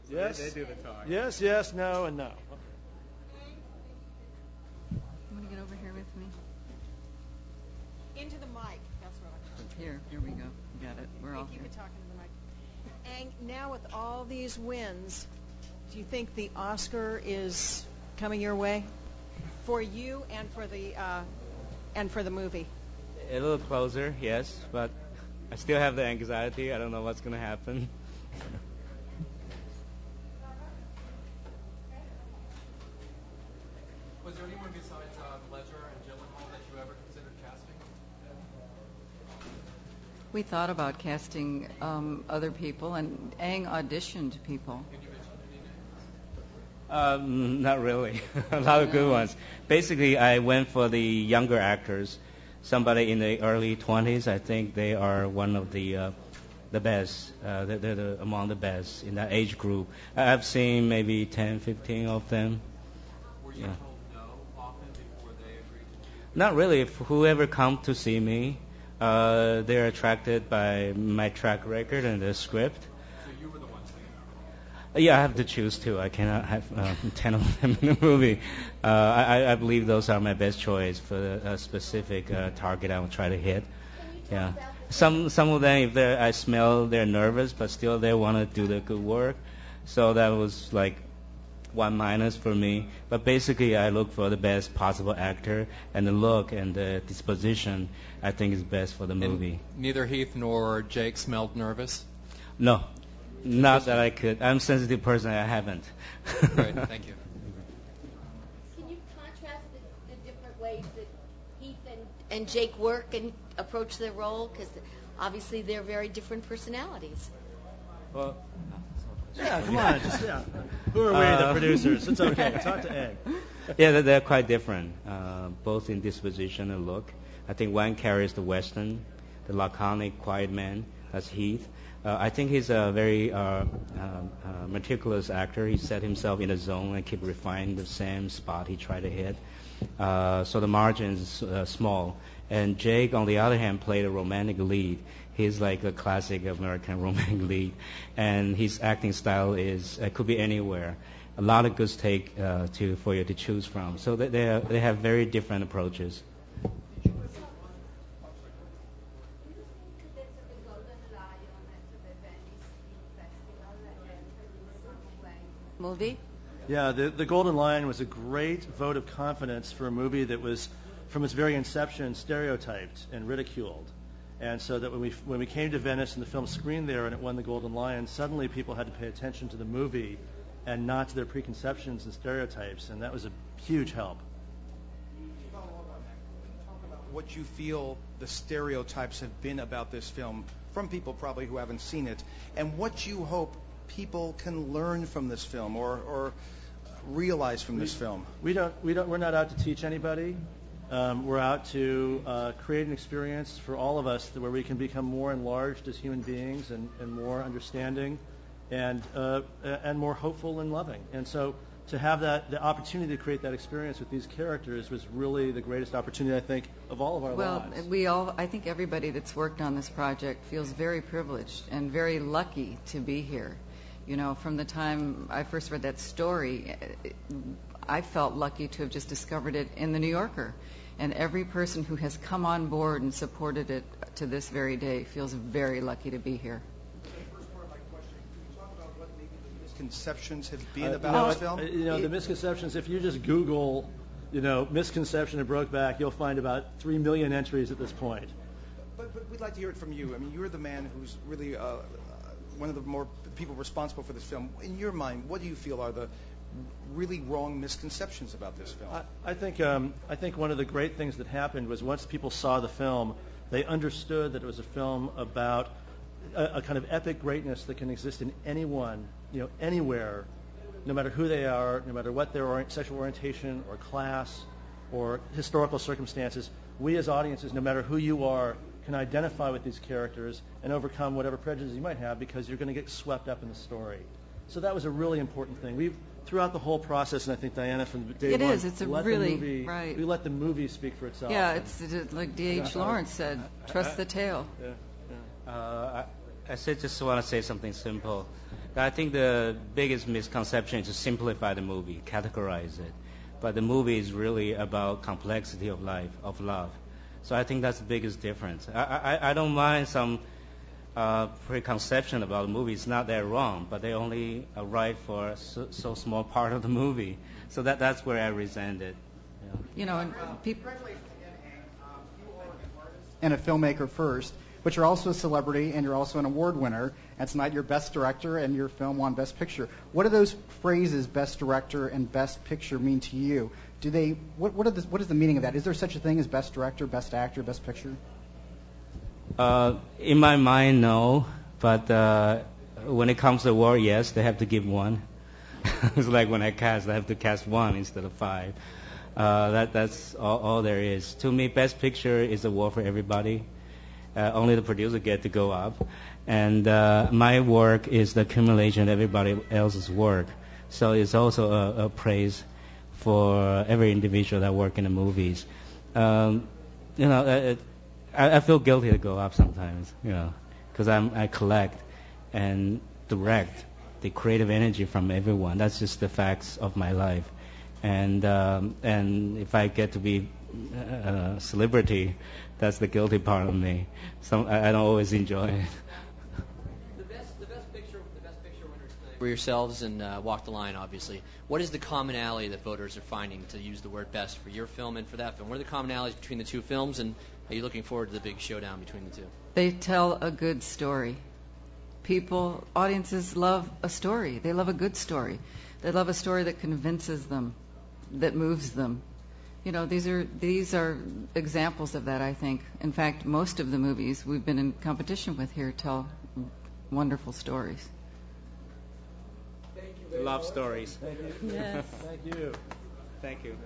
So Yes. They do the talk. Yes, yes, no, and no. You want to get over here with me? Into the mic. That's what Here we go. Got it. We're all you here. could talk into the mic. And now with all these wins, do you think the Oscar is coming your way for you and for the movie? A little closer, yes, but I still have the anxiety. I don't know what's going to happen. Was there anyone besides Ledger and Gyllenhaal that you ever considered casting? We thought about casting other people, and Aang auditioned people. Can you mention any names? Not really. A lot of good ones. Basically, I went for the younger actors. Somebody in the early 20s. I think they are one of the best. They're among the best in that age group. I've seen maybe 10, 15 of them. Were you told no often before they agreed to do? Not really. If whoever come to see me, they're attracted by my track record and the script. So you were the one saying Yeah, I have to choose two. I cannot have 10 of them in the movie. I believe those are my best choice for a specific target I will try to hit. Yeah. Some of them, if I smell they're nervous, but still they want to do the good work. So that was like one minus for me. But basically, I look for the best possible actor, and the look and the disposition I think is best for the movie. Neither Heath nor Jake smelled nervous. No, not that I could. I'm a sensitive person. I haven't. Great, thank you. Can you contrast the different ways that Heath and Jake work and approach their role? Because obviously they're very different personalities. Well, Yeah, come on. Who are we, the producers? It's okay. Talk to Egg. yeah, they're quite different, both in disposition and look. I think one carries the Western, the laconic, quiet man. That's Heath. I think he's a very meticulous actor. He set himself in a zone and keep refining the same spot he tried to hit. So the margin is small. And Jake, on the other hand, played a romantic lead. He's like a classic American romantic lead, and his acting style could be anywhere. A lot of good take for you to choose from. So they have very different approaches. Movie? Yeah, the Golden Lion was a great vote of confidence for a movie that was, from its very inception, stereotyped and ridiculed. And so that when we came to Venice and the film screened there and it won the Golden Lion, suddenly people had to pay attention to the movie and not to their preconceptions and stereotypes, and that was a huge help. Follow up on that. Can you talk about what you feel the stereotypes have been about this film from people probably who haven't seen it, and what you hope people can learn from this film or realize from this film? We're not out to teach anybody. We're out to create an experience for all of us where we can become more enlarged as human beings and more understanding and more hopeful and loving. And so to have the opportunity to create that experience with these characters was really the greatest opportunity, I think, of all of our lives. Well, I think everybody that's worked on this project feels very privileged and very lucky to be here. You know, from the time I first read that story, I felt lucky to have just discovered it in the New Yorker. And every person who has come on board and supported it to this very day feels very lucky to be here. The first part of my question, can you talk about what maybe the misconceptions have been about this film? The misconceptions, if you just Google, misconception of Brokeback, you'll find about 3 million entries at this point. But we'd like to hear it from you. I mean, you're the man who's really one of the more people responsible for this film. In your mind, what do you feel are the really wrong misconceptions about this film? I think one of the great things that happened was once people saw the film, they understood that it was a film about a kind of epic greatness that can exist in anyone, anywhere, no matter who they are, no matter what their sexual orientation or class or historical circumstances. We as audiences, no matter who you are, can identify with these characters and overcome whatever prejudice you might have because you're going to get swept up in the story. So that was a really important thing. Throughout the whole process, and I think Diana from day one, It's a really right. We let the movie speak for itself. Yeah, it's like D.H. Lawrence said, trust the tale. I just want to say something simple. I think the biggest misconception is to simplify the movie, categorize it. But the movie is really about complexity of life, of love. So I think that's the biggest difference. I don't mind some preconception about the movie. It's not that wrong, but they only write for so small part of the movie. So that's where I resent it. Yeah. You know, and people. And a filmmaker first, but you're also a celebrity and you're also an award winner. And tonight you're Best Director and your film won Best Picture. What do those phrases, Best Director and Best Picture, mean to you? Do they? What is the meaning of that? Is there such a thing as Best Director, Best Actor, Best Picture? In my mind, no. But when it comes to award, yes, they have to give one. It's like when I cast, I have to cast one instead of 5. That's all there is. To me, Best Picture is a award for everybody. Only the producer get to go up. And my work is the accumulation of everybody else's work. So it's also a praise for every individual that work in the movies. I feel guilty to go up sometimes, because I collect and direct the creative energy from everyone. That's just the facts of my life. And if I get to be a celebrity, that's the guilty part of me. I don't always enjoy it. The best picture winners tonight were yourselves and Walk the Line, obviously. What is the commonality that voters are finding, to use the word best, for your film and for that film? What are the commonalities between the two films, and are you looking forward to the big showdown between the two? They tell a good story. Audiences love a story. They love a good story. They love a story that convinces them, that moves them. These are examples of that, I think. In fact, most of the movies we've been in competition with here tell wonderful stories. Love stories. Thank you. Yes. Thank you. Thank you.